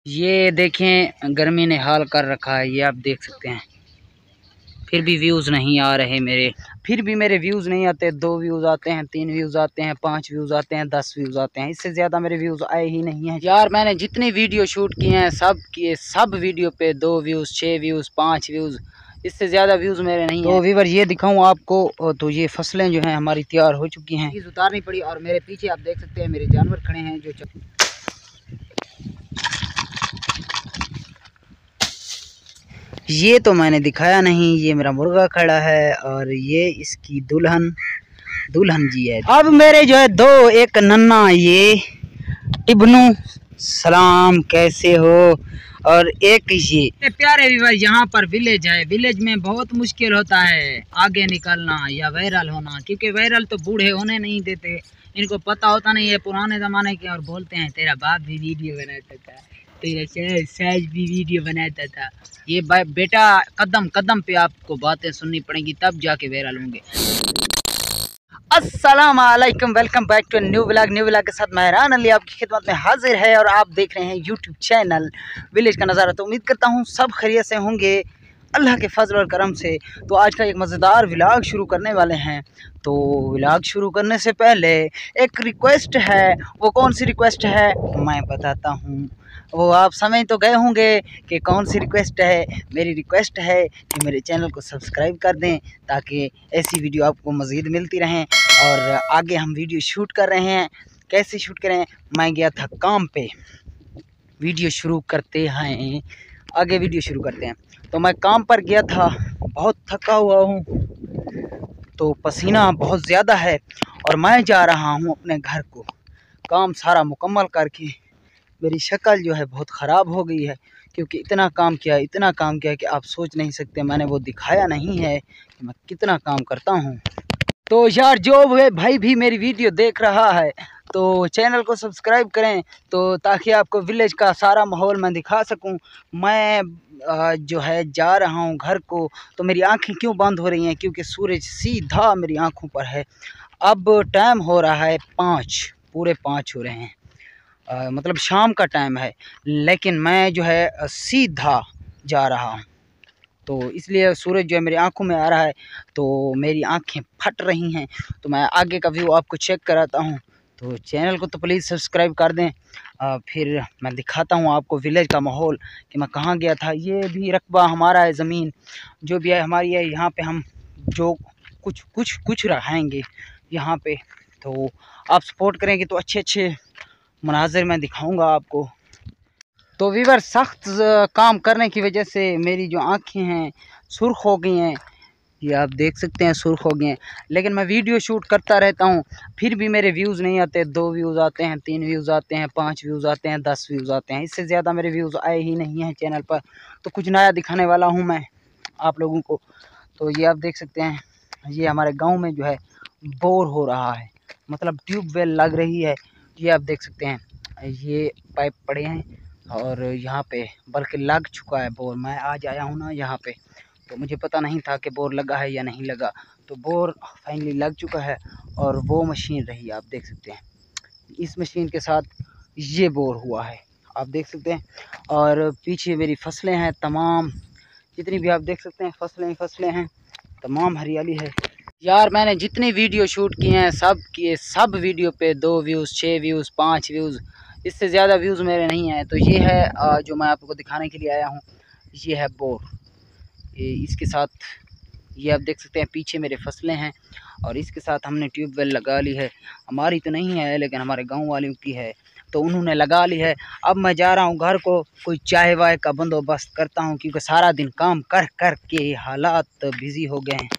ये देखें गर्मी ने हाल कर रखा है, ये आप देख सकते हैं। फिर भी व्यूज़ नहीं आ रहे मेरे, फिर भी मेरे व्यूज़ नहीं आते। 2 व्यूज़ आते हैं, 3 व्यूज़ आते हैं, 5 व्यूज़ आते हैं, 10 व्यूज़ आते हैं। इससे ज़्यादा मेरे व्यूज़ आए ही नहीं हैं यार। मैंने जितनी वीडियो शूट किए हैं सब वीडियो पे 2 व्यूज़, 6 व्यूज़, 5 व्यूज़, इससे ज़्यादा व्यूज़ मेरे नहीं हैं। तो व्यूअर ये दिखाऊँ आपको, तो ये फसलें जो हैं हमारी तैयार हो चुकी हैं, चीज़ उतारनी पड़ी। और मेरे पीछे आप देख सकते हैं मेरे जानवर खड़े हैं जो ये तो मैंने दिखाया नहीं, ये मेरा मुर्गा खड़ा है और ये इसकी दुल्हन जी है। अब मेरे जो है दो, एक नन्ना ये इब्नू सलाम कैसे हो, और एक ये प्यारे व्यूअर। यहाँ पर विलेज है, विलेज में बहुत मुश्किल होता है आगे निकलना या वायरल होना, क्योंकि वायरल तो बूढ़े होने नहीं देते, इनको पता होता नहीं है पुराने ज़माने के, और बोलते हैं तेरा बाप भी वीडियो बनाता था, तेरा सहज भी वीडियो बनाता था। ये बेटा कदम कदम पे आपको बातें सुननी पड़ेंगी, तब जाके वायरल होंगे। अस्सलाम वालेकुम, welcome back to new vlog के साथ मेहरान अली आपकी खिदमत में हाजिर है, और आप देख रहे हैं यूट्यूब चैनल विलेज का नज़ारा। तो उम्मीद करता हूँ सब खैरियत से होंगे अल्लाह के फजल और करम से। तो आज का एक मज़ेदार व्लॉग शुरू करने वाले हैं। तो व्लॉग शुरू करने से पहले एक रिक्वेस्ट है। वो कौन सी रिक्वेस्ट है मैं बताता हूँ, वो आप समझ तो गए होंगे कि कौन सी रिक्वेस्ट है। मेरी रिक्वेस्ट है कि मेरे चैनल को सब्सक्राइब कर दें, ताकि ऐसी वीडियो आपको मज़ीद मिलती रहें। और आगे हम वीडियो शूट कर रहे हैं। कैसे शूट करें, मैं गया था काम पे, वीडियो शुरू करते हैं, आगे वीडियो शुरू करते हैं। तो मैं काम पर गया था, बहुत थका हुआ हूँ, तो पसीना बहुत ज़्यादा है, और मैं जा रहा हूँ अपने घर को। काम सारा मुकम्मल करके मेरी शक्ल जो है बहुत ख़राब हो गई है, क्योंकि इतना काम किया कि आप सोच नहीं सकते। मैंने वो दिखाया नहीं है कि मैं कितना काम करता हूँ। तो यार जो भाई भी मेरी वीडियो देख रहा है, तो चैनल को सब्सक्राइब करें, तो ताकि आपको विलेज का सारा माहौल मैं दिखा सकूं। मैं जो है जा रहा हूं घर को। तो मेरी आंखें क्यों बंद हो रही हैं, क्योंकि सूरज सीधा मेरी आंखों पर है। अब टाइम हो रहा है 5, पूरे 5 हो रहे हैं, मतलब शाम का टाइम है, लेकिन मैं जो है सीधा जा रहा हूँ। तो इसलिए सूरज जो है मेरी आंखों में आ रहा है, तो मेरी आंखें फट रही हैं। तो मैं आगे का व्यू आपको चेक कराता हूँ। तो चैनल को तो प्लीज़ सब्सक्राइब कर दें। फिर मैं दिखाता हूँ आपको विलेज का माहौल कि मैं कहाँ गया था। ये भी रकबा हमारा है, ज़मीन जो भी है हमारी है। यहाँ पे हम जो कुछ रहाएंगे यहाँ पे। तो आप सपोर्ट करेंगे तो अच्छे अच्छे मनाज़िर मैं दिखाऊँगा आपको। तो व्यूअर सख्त काम करने की वजह से मेरी जो आँखें हैं सुर्ख हो गई हैं, ये आप देख सकते हैं सुर्ख हो गए हैं। लेकिन मैं वीडियो शूट करता रहता हूँ, फिर भी मेरे व्यूज़ नहीं आते। 2 व्यूज़ आते हैं, 3 व्यूज़ आते हैं, 5 व्यूज़ आते हैं, 10 व्यूज़ आते हैं। इससे ज़्यादा मेरे व्यूज़ आए ही नहीं हैं चैनल पर। तो कुछ नया दिखाने वाला हूँ मैं आप लोगों को। तो ये आप देख सकते हैं, ये हमारे गाँव में जो है बोर हो रहा है, मतलब ट्यूबवेल लग रही है। ये आप देख सकते हैं, ये पाइप पड़े हैं, और यहाँ पे बल्कि लग चुका है बोर। मैं आज आया हूँ ना यहाँ पे, तो मुझे पता नहीं था कि बोर लगा है या नहीं लगा। तो बोर फाइनली लग चुका है, और वो मशीन रही आप देख सकते हैं। इस मशीन के साथ ये बोर हुआ है, आप देख सकते हैं। और पीछे मेरी फसलें हैं, तमाम जितनी भी आप देख सकते हैं फसलें हैं, तमाम हरियाली है। यार मैंने जितनी वीडियो शूट किए हैं सब वीडियो पे 2 व्यूज़, 6 व्यूज़, 5 व्यूज़, इससे ज़्यादा व्यूज़ मेरे नहीं हैं। तो ये है जो मैं आपको दिखाने के लिए आया हूँ, ये है बोर। ये इसके साथ ये आप देख सकते हैं पीछे मेरे फसलें हैं, और इसके साथ हमने ट्यूबवेल लगा ली है। हमारी तो नहीं है, लेकिन हमारे गांव वालों की है, तो उन्होंने लगा ली है। अब मैं जा रहा हूं घर को, कोई चाय वाय का बंदोबस्त करता हूं, क्योंकि सारा दिन काम कर के हालात बिज़ी हो गए हैं।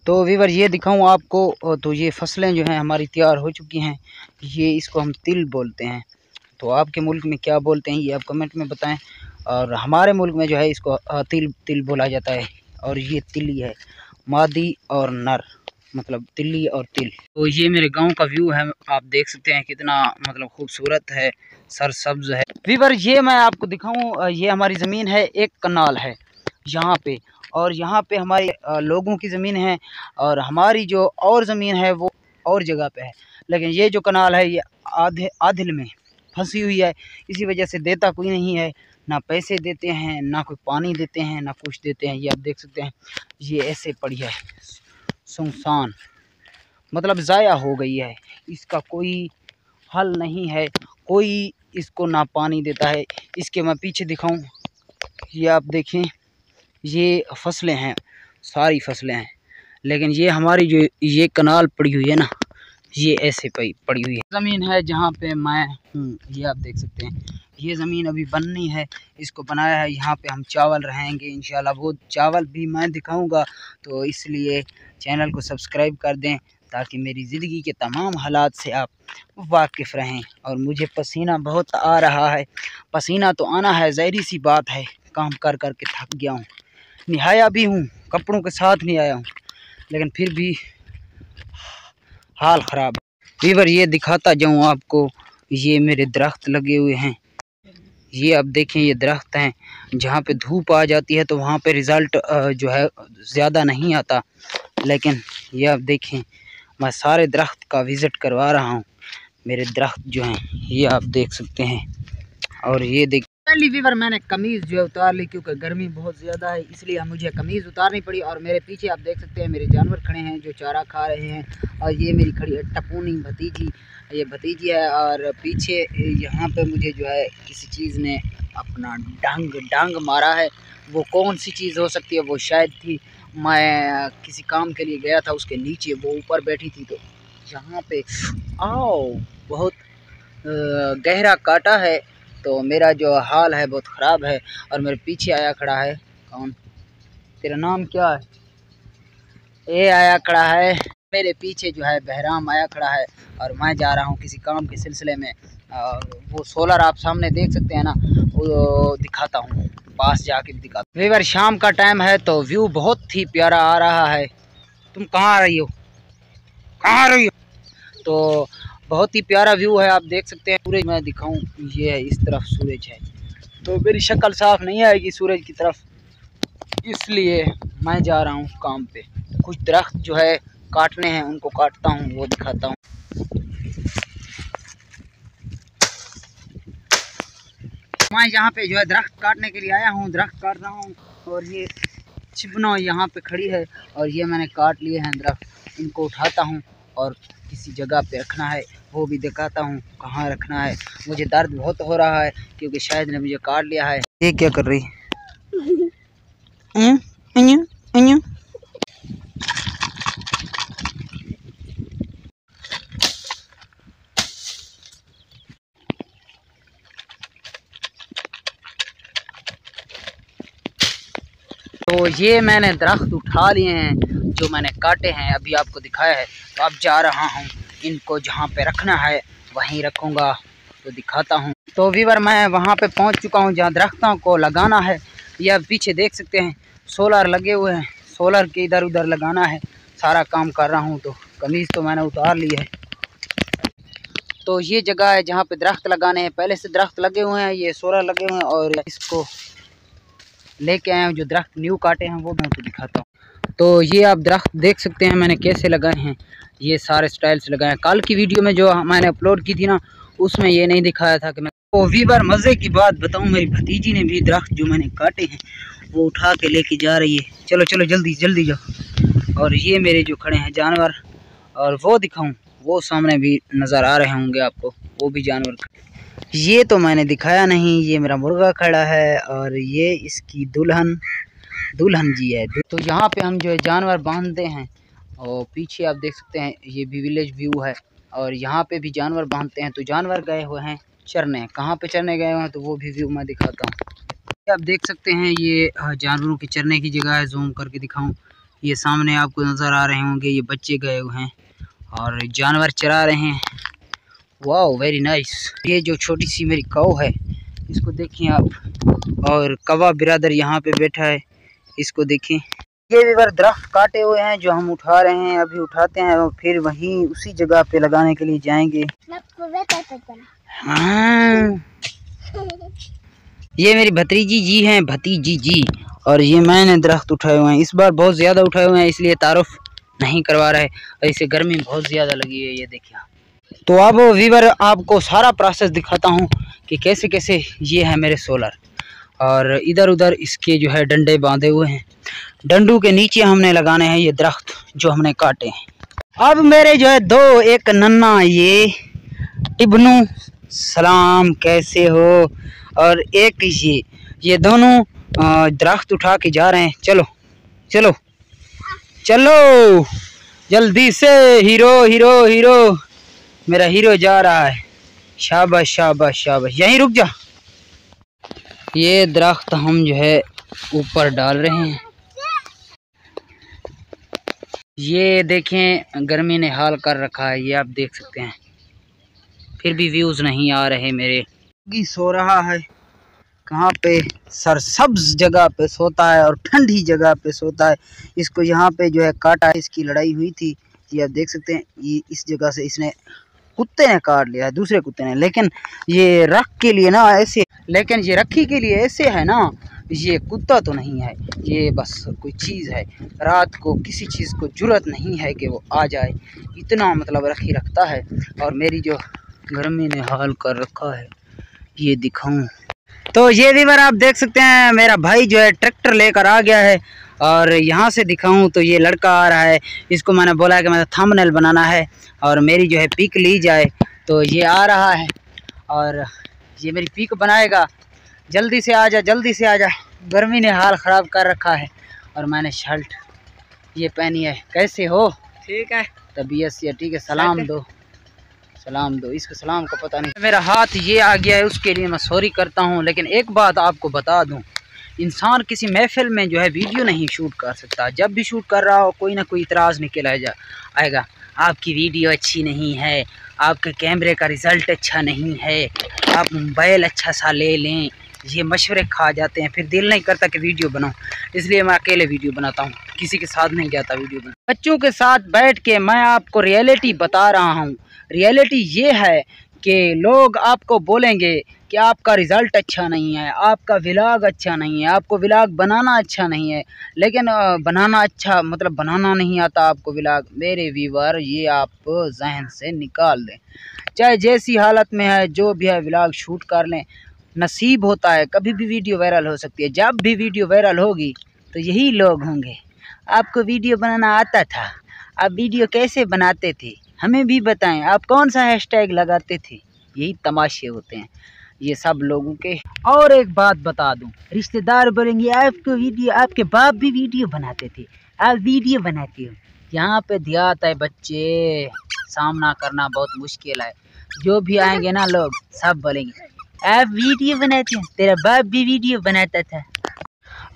तो व्यूअर ये दिखाऊं आपको, तो ये फसलें जो हैं हमारी तैयार हो चुकी हैं। ये इसको हम तिल बोलते हैं। तो आपके मुल्क में क्या बोलते हैं ये आप कमेंट में बताएं। और हमारे मुल्क में जो है इसको तिल बोला जाता है। और ये तिली है, मादी और नर, मतलब तिल्ली और तिल। तो ये मेरे गांव का व्यू है, आप देख सकते हैं कितना मतलब खूबसूरत है, सरसब्ज है। व्यूअर ये मैं आपको दिखाऊं, ये हमारी ज़मीन है, 1 कनाल है यहाँ पे, और यहाँ पे हमारे लोगों की ज़मीन है, और हमारी जो और ज़मीन है वो और जगह पे है। लेकिन ये जो कनाल है ये आधिल में फंसी हुई है, इसी वजह से देता कोई नहीं है, ना पैसे देते हैं, ना कोई पानी देते हैं, ना कुछ देते हैं। ये आप देख सकते हैं, ये ऐसे पड़ी है सुनसान, मतलब ज़ाया हो गई है, इसका कोई हल नहीं है, कोई इसको ना पानी देता है। इसके मैं पीछे दिखाऊं, ये आप देखें, ये फसलें हैं, सारी फसलें हैं, लेकिन ये हमारी जो ये कनाल पड़ी हुई है ना, ये ऐसे पड़ी हुई है। ज़मीन है जहाँ पे मैं हूँ, ये आप देख सकते हैं, ये ज़मीन अभी बननी है, इसको बनाया है, यहाँ पे हम चावल रहेंगे इंशाल्लाह। वो चावल भी मैं दिखाऊंगा, तो इसलिए चैनल को सब्सक्राइब कर दें ताकि मेरी ज़िंदगी के तमाम हालात से आप वाकिफ़ रहें। और मुझे पसीना बहुत आ रहा है, पसीना तो आना है, ज़ाहिर सी बात है, काम कर कर के थक गया हूँ, नहाया भी हूँ, कपड़ों के साथ नहीं आया हूँ, लेकिन फिर भी हाल ख़राब है। वीवर ये दिखाता जाऊँ आपको, ये मेरे दरख्त लगे हुए हैं, ये आप देखें, ये दरख्त हैं, जहाँ पे धूप आ जाती है तो वहाँ पे रिज़ल्ट जो है ज़्यादा नहीं आता, लेकिन ये आप देखें, मैं सारे दरख्त का विज़िट करवा रहा हूँ। मेरे दरख्त जो हैं ये आप देख सकते हैं। और ये देख पहली वीवर मैंने कमीज़ जो है उतार ली, क्योंकि गर्मी बहुत ज़्यादा है, इसलिए मुझे कमीज़ उतारनी पड़ी। और मेरे पीछे आप देख सकते हैं मेरे जानवर खड़े हैं जो चारा खा रहे हैं, और ये मेरी खड़ी है टपूनी भतीजी, ये भतीजी है। और पीछे यहाँ पे मुझे जो है किसी चीज़ ने अपना डांग मारा है, वो कौन सी चीज़ हो सकती है, वो शायद थी, मैं किसी काम के लिए गया था उसके नीचे, वो ऊपर बैठी थी, तो यहाँ पे आओ बहुत गहरा काटा है, तो मेरा जो हाल है बहुत ख़राब है। और मेरे पीछे आया खड़ा है, कौन, तेरा नाम क्या है, ये आया खड़ा है मेरे पीछे जो है, बहराम आया खड़ा है, और मैं जा रहा हूँ किसी काम के सिलसिले में। वो सोलर आप सामने देख सकते हैं ना, वो दिखाता हूँ, पास जाके भी दिखाता हूँ। वीवर शाम का टाइम है तो व्यू बहुत ही प्यारा आ रहा है। तुम कहाँ आ रही हो, कहाँ आ रही हो? तो बहुत ही प्यारा व्यू है, आप देख सकते हैं। सूरज मैं दिखाऊं, ये है, इस तरफ सूरज है, तो मेरी शक्ल साफ नहीं आएगी सूरज की तरफ, इसलिए मैं जा रहा हूँ काम पे। कुछ दरख्त जो है काटने हैं, उनको काटता हूँ, वो दिखाता हूँ। मैं यहाँ पे जो है दरख्त काटने के लिए आया हूँ, दरख्त काट रहा हूँ। और ये चिपना यहाँ पे खड़ी है, और ये मैंने काट लिए हैं दरख्त, इनको उठाता हूँ और किसी जगह पे रखना है, वो भी दिखाता हूँ कहाँ रखना है। मुझे दर्द बहुत हो रहा है क्योंकि शायद ने मुझे काट लिया है। ये क्या कर रही तो ये मैंने दरख्त उठा लिए हैं जो मैंने काटे हैं, अभी आपको दिखाया है। तो अब जा रहा हूँ, इनको जहाँ पे रखना है वहीं रखूँगा, तो दिखाता हूँ। तो वीवर मैं वहाँ पे पहुँच चुका हूँ जहाँ दरख्तों को लगाना है। ये आप पीछे देख सकते हैं सोलर लगे हुए हैं, सोलर के इधर उधर लगाना है, सारा काम कर रहा हूँ। तो कमीज़ तो मैंने उतार ली है। तो ये जगह है जहाँ पे दरख्त लगाने हैं, पहले से दरख्त लगे हुए हैं, ये सोलर लगे हुए हैं, और इसको लेके आए हैं। जो दरख्त न्यू काटे हैं वो मैं आपको दिखाता हूँ। तो ये आप दरख्त देख सकते हैं मैंने कैसे लगाए हैं, ये सारे स्टाइल से लगाए हैं। कल की वीडियो में जो मैंने अपलोड की थी ना, उसमें ये नहीं दिखाया था कि मैं। तो वीवर मज़े की बात बताऊँ, मेरी भतीजी ने भी दरख्त जो मैंने काटे हैं वो उठा के लेके जा रही है। चलो चलो जल्दी जल्दी जाओ। और ये मेरे जो खड़े हैं जानवर, और वो दिखाऊँ, वो सामने भी नज़र आ रहे होंगे आपको, वो भी जानवर। ये तो मैंने दिखाया नहीं, ये मेरा मुर्गा खड़ा है, और ये इसकी दुल्हन जी है। तो यहाँ पे हम जो है जानवर बांधते हैं, और पीछे आप देख सकते हैं ये भी विलेज व्यू है, और यहाँ पे भी जानवर बांधते हैं। तो जानवर गए हुए हैं चरने, कहाँ पे चरने गए हुए हैं तो वो भी व्यू मैं दिखाता हूँ। आप देख सकते हैं ये जानवरों के चरने की जगह है, जूम करके दिखाऊँ, ये सामने आपको नज़र आ रहे होंगे, ये बच्चे गए हुए हैं और जानवर चरा रहे हैं। Wow very nice. ये जो छोटी सी मेरी कौ है, इसको देखिए आप, और कौवा बिरादर यहाँ पे बैठा है, इसको देखें। ये भी बार दरख्त काटे हुए हैं जो हम उठा रहे हैं, अभी उठाते हैं और फिर वहीं उसी जगह पे लगाने के लिए जाएंगे। हाँ, ये मेरी भतीजी जी हैं, भतीजी जी, और ये मैंने दरख्त उठाए हुए हैं। इस बार बहुत ज़्यादा उठाए हुए हैं, इसलिए तारुफ नहीं करवा रहे, ऐसे गर्मी बहुत ज़्यादा लगी है। ये देखिए तो अब वीवर आपको सारा प्रोसेस दिखाता हूँ कि कैसे कैसे ये है मेरे सोलर, और इधर उधर इसके जो है डंडे बांधे हुए हैं। डंडू के नीचे हमने लगाने हैं ये दरख्त जो हमने काटे हैं। अब मेरे जो है दो, एक नन्ना ये टिबनू, सलाम कैसे हो, और एक ये दोनों दरख्त उठा के जा रहे हैं। चलो चलो चलो जल्दी से, हीरो हीरो हीरो, मेरा हीरो जा रहा है। शाबाश शाबाश शाबाश, यहीं रुक जा। ये दरख्त हम जो है ऊपर डाल रहे हैं। ये देखें गर्मी ने हाल कर रखा है, ये आप देख सकते हैं, फिर भी व्यूज़ नहीं आ रहे मेरे। सो रहा है कहाँ पे, सरसब्ज जगह पे सोता है और ठंडी जगह पे सोता है। इसको यहाँ पे जो है काटा, इसकी लड़ाई हुई थी, ये आप देख सकते हैं। ये इस जगह से इसने कुत्ते ने काट लिया है, दूसरे कुत्ते ने, लेकिन ये रख के लिए ना ऐसे, लेकिन ये रखी के लिए ऐसे है ना, ये कुत्ता तो नहीं है, ये बस कोई चीज़ है। रात को किसी चीज़ को जुर्रत नहीं है कि वो आ जाए, इतना मतलब रखी रखता है। और मेरी जो गर्मी ने हाल कर रखा है, ये दिखाऊं तो ये वीवर आप देख सकते हैं, मेरा भाई जो है ट्रैक्टर लेकर आ गया है। और यहाँ से दिखाऊं तो ये लड़का आ रहा है, इसको मैंने बोला कि मैं थंबनेल बनाना है और मेरी जो है पिक ली जाए, तो ये आ रहा है और ये मेरी पिक बनाएगा। जल्दी से आ जा, जल्दी से आ जा, गर्मी ने हाल ख़राब कर रखा है। और मैंने शर्ट ये पहनी है। कैसे हो? ठीक है, तबीयत से ठीक है? सलाम दो, सलाम दो। इसको सलाम का पता नहीं, मेरा हाथ ये आ गया है, उसके लिए मैं सॉरी करता हूँ। लेकिन एक बात आपको बता दूँ, इंसान किसी महफिल में जो है वीडियो नहीं शूट कर सकता। जब भी शूट कर रहा हो कोई ना कोई इतराज़ निकल आएगा, आपकी वीडियो अच्छी नहीं है, आपके कैमरे का रिज़ल्ट अच्छा नहीं है, आप मोबाइल अच्छा सा ले लें, ये मशवरे खा जाते हैं, फिर दिल नहीं करता कि वीडियो बनाऊं। इसलिए मैं अकेले वीडियो बनाता हूं, किसी के साथ नहीं जाता वीडियो बना। बच्चों के साथ बैठ के मैं आपको रियलिटी बता रहा हूं। रियलिटी ये है कि लोग आपको बोलेंगे कि आपका रिज़ल्ट अच्छा नहीं है, आपका व्लॉग अच्छा नहीं है, आपको व्लॉग बनाना अच्छा नहीं है। लेकिन बनाना अच्छा मतलब बनाना नहीं आता आपको व्लॉग। मेरे व्यूअर ये आप जहन से निकाल दें, चाहे जैसी हालत में है, जो भी है व्लॉग शूट कर लें। नसीब होता है, कभी भी वीडियो वायरल हो सकती है। जब भी वीडियो वायरल होगी तो यही लोग होंगे। आपको वीडियो बनाना आता था, आप वीडियो कैसे बनाते थे हमें भी बताएं, आप कौन सा हैशटैग लगाते थे। यही तमाशे होते हैं ये सब लोगों के। और एक बात बता दूं, रिश्तेदार बोलेंगे आपको वीडियो, आपके बाप भी वीडियो बनाते थे, आप वीडियो बनाते हो। यहाँ पे देहात है बच्चे, सामना करना बहुत मुश्किल है। जो भी आएंगे ना लोग सब बोलेंगे आप वीडियो बनाते हैं, तेरा बाप भी वीडियो बनाता था,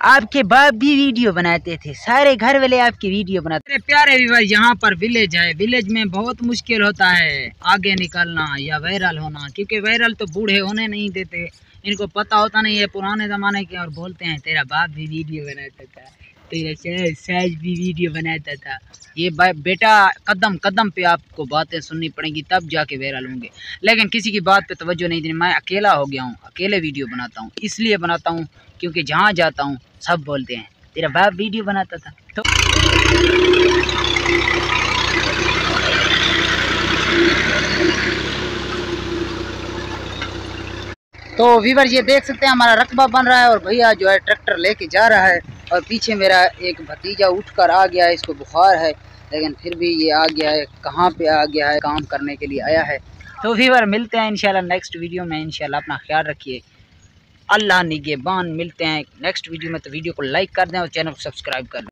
आपके बाप भी वीडियो बनाते थे, सारे घर वाले आपकी वीडियो बनाते। मेरे प्यारे व्यूअर, यहाँ पर विलेज है, विलेज में बहुत मुश्किल होता है आगे निकलना या वायरल होना, क्योंकि वायरल तो बूढ़े होने नहीं देते, इनको पता होता नहीं है पुराने ज़माने के, और बोलते हैं तेरा बाप भी वीडियो बनाता था, तेरा सहज भी वीडियो बनाता था। ये बेटा कदम कदम पे आपको बातें सुननी पड़ेंगी, तब जाके वायरल होंगे। लेकिन किसी की बात पे तवज्जो नहीं देनी। मैं अकेला हो गया हूँ, अकेले वीडियो बनाता हूँ, इसलिए बनाता हूँ क्योंकि जहाँ जाता हूँ सब बोलते हैं तेरा बाप वीडियो बनाता था। तो व्यूअर ये देख सकते हैं हमारा रकबा बन रहा है और भैया जो है ट्रैक्टर लेके जा रहा है। और पीछे मेरा एक भतीजा उठकर आ गया है, इसको बुखार है लेकिन फिर भी ये आ गया है। कहाँ पे आ गया है? काम करने के लिए आया है। तो व्यूअर मिलते हैं इंशाल्लाह नेक्स्ट वीडियो में। इंशाल्लाह अपना ख्याल रखिए, अल्लाह निगहबान। मिलते हैं नेक्स्ट वीडियो में। तो वीडियो को लाइक कर दें और चैनल को सब्सक्राइब कर दें।